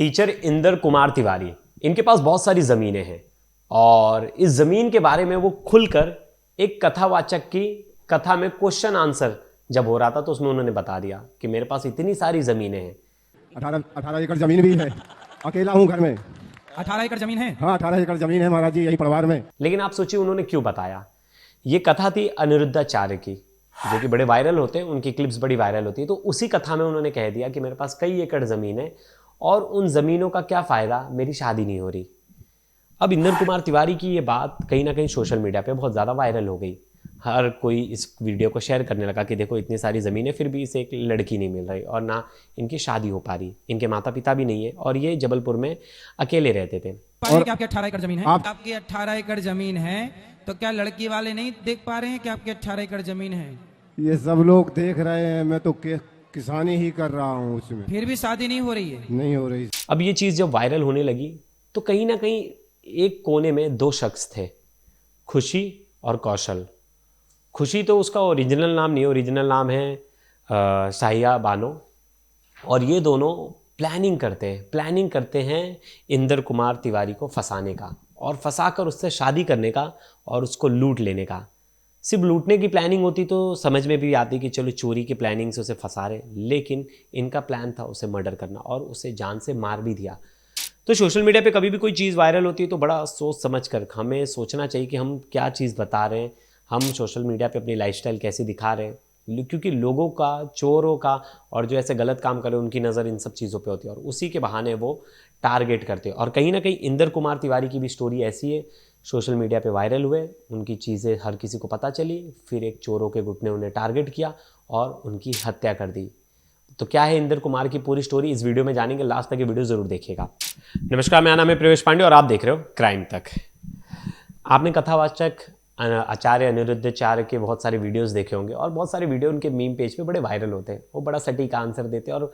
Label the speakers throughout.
Speaker 1: Teacher Inder Kumar Tiwari, इनके पास बहुत सारी ज़मीनें हैं और इस ज़मीन के बारे में वो खुलकर एक कथावाचक की कथा में क्वेश्चन आंसर जब हो रहा था तो उसमें उन्होंने बता दिया कि मेरे पास इतनी सारी ज़मीनें हैं।
Speaker 2: 18 एकड़ जमीन भी है। अकेला हूँ घर में।
Speaker 3: 18 एकड़ जमीन है।
Speaker 2: हाँ, 18 एकड़ जमीन है महाराज जी, यही परिवार में।
Speaker 1: लेकिन आप सोचिए उन्होंने क्यों बताया। ये कथा थी अनिरुद्धाचार्य की, जो कि बड़े वायरल होते हैं, उनकी क्लिप्स बड़ी वायरल होती है। तो उसी कथा में उन्होंने कह दिया कि मेरे पास कई एकड़ ज़मीन है और उन ज़मीनों का क्या फ़ायदा, मेरी शादी नहीं हो रही। अब इंदर कुमार तिवारी की ये बात कहीं ना कहीं सोशल मीडिया पे बहुत ज़्यादा वायरल हो गई। हर कोई इस वीडियो को शेयर करने लगा कि देखो इतनी सारी ज़मीनें फिर भी इसे एक लड़की नहीं मिल रही और ना इनकी शादी हो पा रही, इनके माता पिता भी नहीं है और ये जबलपुर में अकेले रहते थे।
Speaker 3: और आपके 18 एकड़ जमीन है।
Speaker 2: आपकी
Speaker 3: 18 एकड़ जमीन है तो क्या लड़की वाले नहीं देख पा रहे हैं कि आपके 18 एकड़ जमीन है?
Speaker 2: ये सब लोग देख रहे हैं, मैं तो किसानी ही कर रहा हूँ, उसमें
Speaker 3: फिर भी शादी नहीं हो रही है।
Speaker 2: नहीं हो रही।
Speaker 1: अब ये चीज़ जब वायरल होने लगी तो कहीं ना कहीं एक कोने में दो शख्स थे, खुशी और कौशल। खुशी तो उसका ओरिजिनल नाम नहीं है, ओरिजिनल नाम है शाहिया बानो। और ये दोनों प्लानिंग करते हैं इंदर कुमार तिवारी को फंसाने का और फंसाकर उससे शादी करने का और उसको लूट लेने का। सिर्फ लूटने की प्लानिंग होती तो समझ में भी आती कि चलो चोरी की प्लानिंग से उसे फंसा रहे, लेकिन इनका प्लान था उसे मर्डर करना और उसे जान से मार भी दिया। तो सोशल मीडिया पे कभी भी कोई चीज़ वायरल होती है तो बड़ा सोच समझ कर हमें सोचना चाहिए कि हम क्या चीज़ बता रहे हैं, हम सोशल मीडिया पे अपनी लाइफस्टाइल कैसे दिखा रहे हैं। क्योंकि लोगों का, चोरों का और जो ऐसे गलत काम करे उनकी नज़र इन सब चीज़ों पे होती है और उसी के बहाने वो टारगेट करते हैं। और कहीं ना कहीं इंदर कुमार तिवारी की भी स्टोरी ऐसी है, सोशल मीडिया पे वायरल हुए, उनकी चीज़ें हर किसी को पता चली, फिर एक चोरों के गुट ने उन्हें टारगेट किया और उनकी हत्या कर दी। तो क्या है इंदर कुमार की पूरी स्टोरी, इस वीडियो में जानेंगे, लास्ट तक ये वीडियो ज़रूर देखिएगा। नमस्कार, मेरा नाम है प्रवेश पांडे और आप देख रहे हो क्राइम तक। आपने कथावाचक आचार्य अनिरुद्धाचार्य के बहुत सारे वीडियोस देखे होंगे और बहुत सारे वीडियो उनके मीम पेज पे बड़े वायरल होते हैं। वो बड़ा सटीक आंसर देते हैं और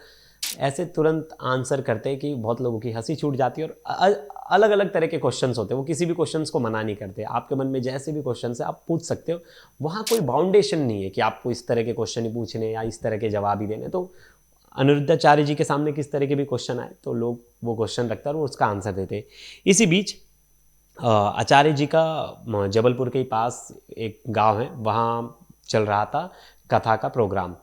Speaker 1: ऐसे तुरंत आंसर करते हैं कि बहुत लोगों की हंसी छूट जाती है। और अलग अलग तरह के क्वेश्चंस होते हैं, वो किसी भी क्वेश्चंस को मना नहीं करते। आपके मन में जैसे भी क्वेश्चन है आप पूछ सकते हो, वहाँ कोई बाउंडेशन नहीं है कि आपको इस तरह के क्वेश्चन ही पूछने या इस तरह के जवाब ही देने। तो अनिरुद्धाचार्य जी के सामने किस तरह के भी क्वेश्चन आए तो लोग वो क्वेश्चन रखते हैं और उसका आंसर देते हैं। इसी बीच आचार्य जी का जबलपुर के पास एक गांव है, वहाँ चल रहा था कथा का प्रोग्राम।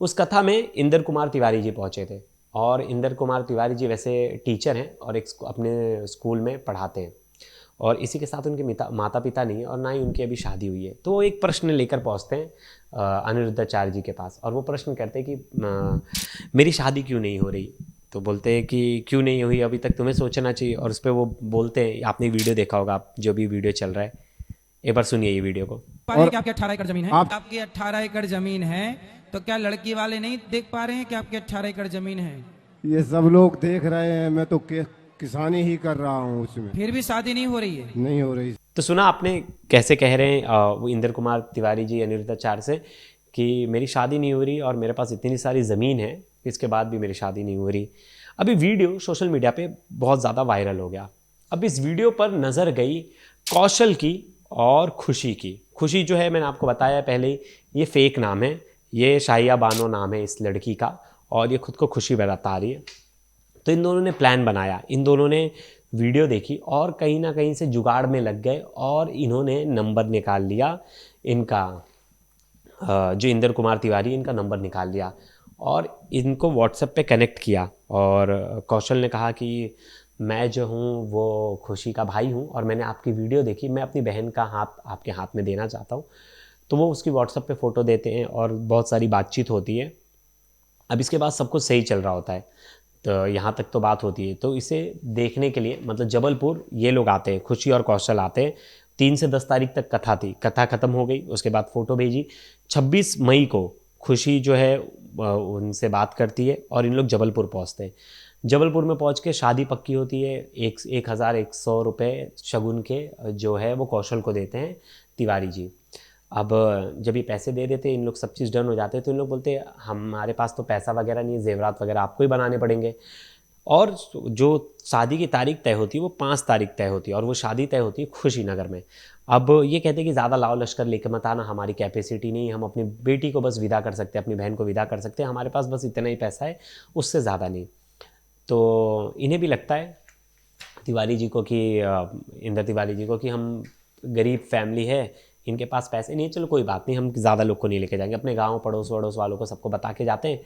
Speaker 1: उस कथा में इंदर कुमार तिवारी जी पहुँचे थे और इंदर कुमार तिवारी जी वैसे टीचर हैं और एक अपने स्कूल में पढ़ाते हैं और इसी के साथ उनके माता पिता नहीं है और ना ही उनकी अभी शादी हुई है। तो वो एक प्रश्न लेकर पहुँचते हैं अनिरुद्धाचार्य जी के पास और वो प्रश्न करते हैं कि मेरी शादी क्यों नहीं हो रही। तो बोलते हैं कि क्यों नहीं हुई अभी तक, तुम्हें सोचना चाहिए। और उस पर वो बोलते हैं, आपने वीडियो देखा होगा, आप जो भी वीडियो चल रहा है, एक बार सुनिए ये वीडियो को।
Speaker 3: और आपके 18 एकड़ जमीन है। आपकी 18 एकड़ जमीन है तो क्या लड़की वाले नहीं देख पा रहे हैं कि आपके 18 एकड़ जमीन है?
Speaker 2: ये सब लोग देख रहे हैं, मैं तो किसानी ही कर रहा हूँ, उसमें
Speaker 3: फिर भी शादी नहीं हो रही है।
Speaker 2: नहीं हो रही।
Speaker 1: तो सुना आपने कैसे कह रहे हैं वो इंदर कुमार तिवारी जी अनिरुद्धाचार्य से कि मेरी शादी नहीं हो रही और मेरे पास इतनी सारी ज़मीन है, इसके बाद भी मेरी शादी नहीं हो रही। अभी वीडियो सोशल मीडिया पे बहुत ज़्यादा वायरल हो गया। अब इस वीडियो पर नज़र गई कौशल की और खुशी की। खुशी जो है, मैंने आपको बताया पहले ही, ये फेक नाम है, ये शाहिया बानो नाम है इस लड़की का और ये खुद को खुशी बता रही है। तो इन दोनों ने प्लान बनाया, इन दोनों ने वीडियो देखी और कहीं ना कहीं से जुगाड़ में लग गए और इन्होंने नंबर निकाल लिया इनका, जो इंदर कुमार तिवारी, इनका नंबर निकाल लिया और इनको व्हाट्सएप पे कनेक्ट किया। और कौशल ने कहा कि मैं जो हूँ वो खुशी का भाई हूँ और मैंने आपकी वीडियो देखी, मैं अपनी बहन का हाथ आपके हाथ में देना चाहता हूँ। तो वो उसकी व्हाट्सएप पे फ़ोटो देते हैं और बहुत सारी बातचीत होती है। अब इसके बाद सब कुछ सही चल रहा होता है, तो यहाँ तक तो बात होती है। तो इसे देखने के लिए मतलब जबलपुर ये लोग आते हैं, खुशी और कौशल आते हैं। 3 से 10 तारीख तक कथा थी, कथा ख़त्म हो गई, उसके बाद फ़ोटो भेजी। 26 मई को खुशी जो है उनसे बात करती है और इन लोग जबलपुर पहुँचते हैं। जबलपुर में पहुँच के शादी पक्की होती है। 1,100 रुपये शगुन के जो है वो कौशल को देते हैं तिवारी जी। अब जब ये पैसे दे देते इन लोग, सब चीज़ डन हो जाते हैं, तो इन लोग बोलते हैं हमारे पास तो पैसा वगैरह नहीं है, जेवरात वगैरह आपको ही बनाने पड़ेंगे। और जो शादी की तारीख तय होती है वो 5 तारीख तय होती है और वो शादी तय होती है खुशीनगर में। अब ये कहते हैं कि ज़्यादा लाओ लश्कर लेकर मत आना, हमारी कैपेसिटी नहीं है, हम अपनी बेटी को बस विदा कर सकते हैं, अपनी बहन को विदा कर सकते हैं, हमारे पास बस इतना ही पैसा है, उससे ज़्यादा नहीं। तो इन्हें भी लगता है तिवारी जी को कि इंदर तिवारी जी को कि हम गरीब फैमिली है, इनके पास पैसे नहीं है, चलो कोई बात नहीं, हम ज़्यादा लोग को नहीं लेके जाएंगे, अपने गांव पड़ोस वड़ोस वालों को सबको बता के जाते हैं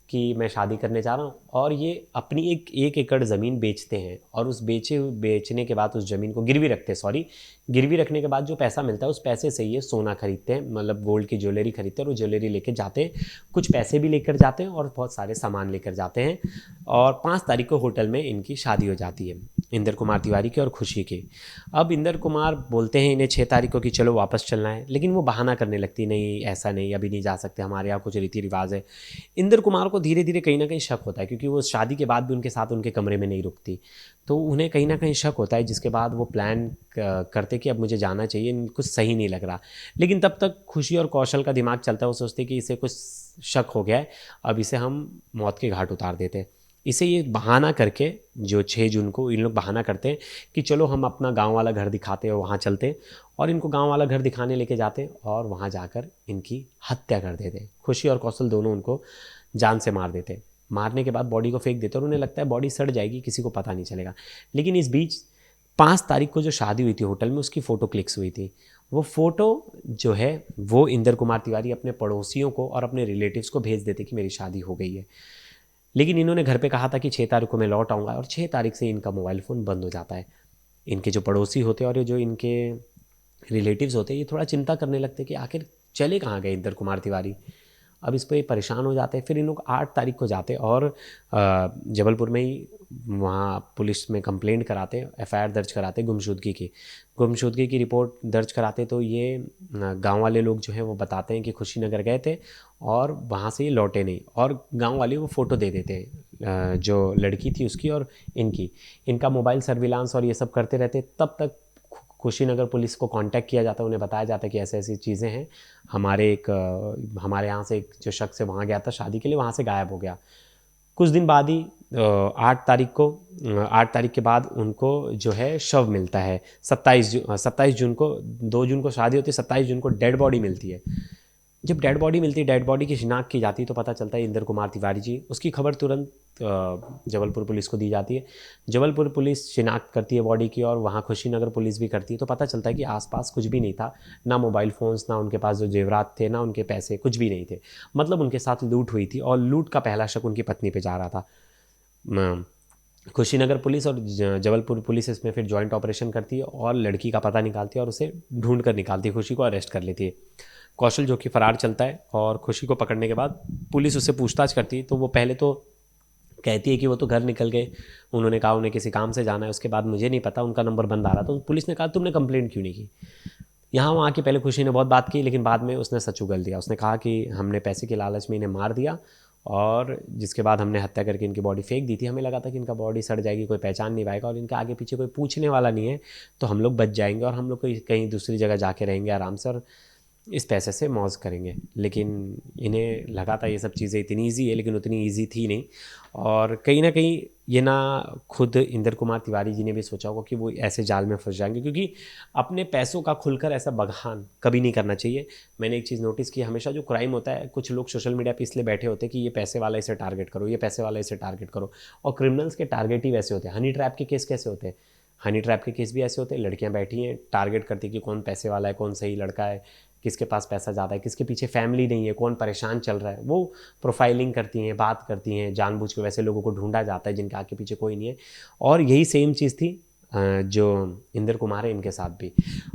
Speaker 1: कि मैं शादी करने जा रहा हूँ। और ये अपनी एक एकड़ ज़मीन बेचते हैं और उस बेचने के बाद उस ज़मीन को गिरवी रखते हैं, गिरवी रखने के बाद जो पैसा मिलता है उस पैसे से ये सोना खरीदते हैं, मतलब गोल्ड की ज्वेलरी खरीदते हैं और वो ज्वेलरी लेकर जाते हैं, कुछ पैसे भी लेकर जाते हैं और बहुत सारे सामान लेकर जाते हैं। और 5 तारीख को होटल में इनकी शादी हो जाती है, इंदर कुमार तिवारी की और खुशी की। अब इंदर कुमार बोलते हैं इन्हें 6 तारीख को कि चलो वापस चलना है, लेकिन वो बहाना करने लगती, नहीं ऐसा नहीं, अभी नहीं जा सकते, हमारे यहाँ कुछ रीति रिवाज है। इंदर कुमार को धीरे धीरे कहीं ना कहीं शक होता है, क्योंकि वो शादी के बाद भी उनके साथ उनके कमरे में नहीं रुकती, तो उन्हें कहीं ना कहीं शक होता है, जिसके बाद वो प्लान करते कि अब मुझे जाना चाहिए, कुछ सही नहीं लग रहा। लेकिन तब तक खुशी और कौशल का दिमाग चलता है, वो सोचते कि इसे कुछ शक हो गया है, अब इसे हम मौत के घाट उतार देते हैं। इसे ये बहाना करके, जो 6 जून को इन लोग बहाना करते हैं कि चलो हम अपना गांव वाला घर दिखाते हैं, वहाँ चलते हैं, और इनको गांव वाला घर दिखाने लेके जाते हैं और वहाँ जाकर इनकी हत्या कर देते हैं। खुशी और कौशल दोनों उनको जान से मार देते हैं। मारने के बाद बॉडी को फेंक देते हैं और उन्हें लगता है बॉडी सड़ जाएगी, किसी को पता नहीं चलेगा। लेकिन इस बीच 5 तारीख को जो शादी हुई थी होटल में, उसकी फ़ोटो क्लिक्स हुई थी। वो फ़ोटो जो है वो इंदर कुमार तिवारी अपने पड़ोसियों को और अपने रिलेटिव्स को भेज देते कि मेरी शादी हो गई है। लेकिन इन्होंने घर पे कहा था कि 6 तारीख को मैं लौट आऊँगा, और 6 तारीख से इनका मोबाइल फ़ोन बंद हो जाता है। इनके जो पड़ोसी होते हैं और जो इनके रिलेटिव्स होते हैं, ये थोड़ा चिंता करने लगते हैं कि आखिर चले कहाँ गए इंदर कुमार तिवारी। अब इस पर ये परेशान हो जाते हैं। फिर इन लोग 8 तारीख को जाते और जबलपुर में ही वहाँ पुलिस में कंप्लेंट कराते, एफआईआर दर्ज कराते गुमशुदगी की रिपोर्ट दर्ज कराते। तो ये गांव वाले लोग जो हैं वो बताते हैं कि खुशीनगर गए थे और वहाँ से ये लौटे नहीं, और गांव वाले वो फ़ोटो दे देते हैं जो लड़की थी उसकी और इनका मोबाइल सर्विलांस और ये सब करते रहते। तब तक कुशीनगर पुलिस को कांटेक्ट किया जाता है, उन्हें बताया जाता है कि ऐसी ऐसी चीज़ें हैं, हमारे यहाँ से एक जो शख्स है वहाँ गया था शादी के लिए, वहाँ से गायब हो गया। कुछ दिन बाद ही 8 तारीख के बाद उनको जो है शव मिलता है। 27 जून को, 2 जून को शादी होती है, 27 जून को डेड बॉडी मिलती है। जब डेड बॉडी मिलती है, डेड बॉडी की शिनाख्त की जाती है, तो पता चलता है इंदर कुमार तिवारी जी। उसकी खबर तुरंत जबलपुर पुलिस को दी जाती है। जबलपुर पुलिस शिनाख्त करती है बॉडी की, और वहाँ खुशीनगर पुलिस भी करती है। तो पता चलता है कि आसपास कुछ भी नहीं था, ना मोबाइल फ़ोन्स, ना उनके पास जो जेवरात थे, ना उनके पैसे, कुछ भी नहीं थे। मतलब उनके साथ लूट हुई थी, और लूट का पहला शक उनकी पत्नी पे जा रहा था। खुशीनगर पुलिस और जबलपुर पुलिस इसमें फिर जॉइंट ऑपरेशन करती है और लड़की का पता निकालती है और उसे ढूंढ कर निकालती है, खुशी को अरेस्ट कर लेती है। कौशल जो कि फ़रार चलता है, और खुशी को पकड़ने के बाद पुलिस उससे पूछताछ करती है। तो वो पहले तो कहती है कि वो तो घर निकल गए, उन्होंने कहा उन्हें किसी काम से जाना है, उसके बाद मुझे नहीं पता, उनका नंबर बंद आ रहा। तो पुलिस ने कहा तुमने कंप्लेंट क्यों नहीं की। यहाँ वहाँ की पहले खुशी ने बहुत बात की, लेकिन बाद में उसने सच उगल दिया। उसने कहा कि हमने पैसे के लालच में इन्हें मार दिया, और जिसके बाद हमने हत्या करके इनकी बॉडी फेंक दी थी। हमें लगा था कि इनका बॉडी सड़ जाएगी, कोई पहचान नहीं पाएगा, और इनके आगे पीछे कोई पूछने वाला नहीं है, तो हम लोग बच जाएंगे और हम लोग कहीं दूसरी जगह जाके रहेंगे आराम से, और इस पैसे से मौज करेंगे। लेकिन इन्हें लगा था ये सब चीज़ें इतनी ईजी है, लेकिन उतनी ईजी थी नहीं। और कहीं ना कहीं ये ना खुद इंदर कुमार तिवारी जी ने भी सोचा होगा कि वो ऐसे जाल में फंस जाएंगे, क्योंकि अपने पैसों का खुलकर ऐसा बगान कभी नहीं करना चाहिए। मैंने एक चीज़ नोटिस की, हमेशा जो क्राइम होता है, कुछ लोग सोशल मीडिया पे इसलिए बैठे होते हैं कि ये पैसे वाला इसे टारगेट करो, ये पैसे वाला इसे टारगेट करो, और क्रिमिनल्स के टारगेट ही वैसे होते हैं। हनी ट्रैप के केस कैसे होते हैं? हनी ट्रैप के केस भी ऐसे होते हैं, लड़कियां बैठी हैं, टारगेट करती कि कौन पैसे वाला है, कौन सही लड़का है, किसके पास पैसा ज़्यादा है, किसके पीछे फैमिली नहीं है, कौन परेशान चल रहा है। वो प्रोफाइलिंग करती हैं, बात करती हैं, जानबूझ के वैसे लोगों को ढूंढा जाता है जिनके आगे पीछे कोई नहीं है। और यही सेम चीज़ थी जो इंदर कुमार है इनके साथ भी।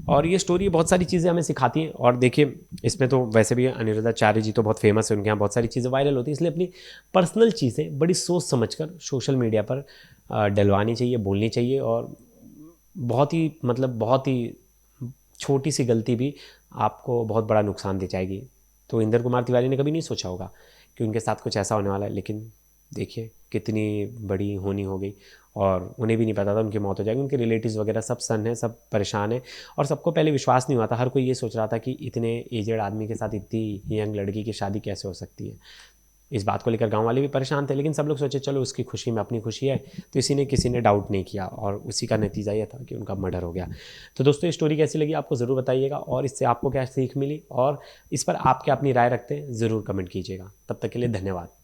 Speaker 1: और ये स्टोरी बहुत सारी चीज़ें हमें सिखाती हैं। और देखिए, इसमें तो वैसे भी अनिरुद्धाचार्य जी तो बहुत फेमस है, उनके यहाँ बहुत सारी चीज़ें वायरल होती है, इसलिए अपनी पर्सनल चीज़ें बड़ी सोच समझकर सोशल मीडिया पर डलवानी चाहिए, बोलनी चाहिए। और बहुत ही छोटी सी गलती भी आपको बहुत बड़ा नुकसान दे जाएगी। तो इंदर कुमार तिवारी ने कभी नहीं सोचा होगा कि उनके साथ कुछ ऐसा होने वाला है, लेकिन देखिए कितनी बड़ी होनी हो गई, और उन्हें भी नहीं पता था उनकी मौत हो जाएगी। उनके रिलेटिव्स वगैरह सब सन हैं, सब परेशान हैं, और सबको पहले विश्वास नहीं हुआ था। हर कोई ये सोच रहा था कि इतने एजेड आदमी के साथ इतनी यंग लड़की की शादी कैसे हो सकती है। इस बात को लेकर गांव वाले भी परेशान थे, लेकिन सब लोग सोचे चलो उसकी खुशी में अपनी खुशी है, तो किसी ने डाउट नहीं किया, और उसी का नतीजा यह था कि उनका मर्डर हो गया। तो दोस्तों, ये स्टोरी कैसी लगी आपको ज़रूर बताइएगा, और इससे आपको क्या सीख मिली, और इस पर आप क्या अपनी राय रखते हैं ज़रूर कमेंट कीजिएगा। तब तक के लिए धन्यवाद।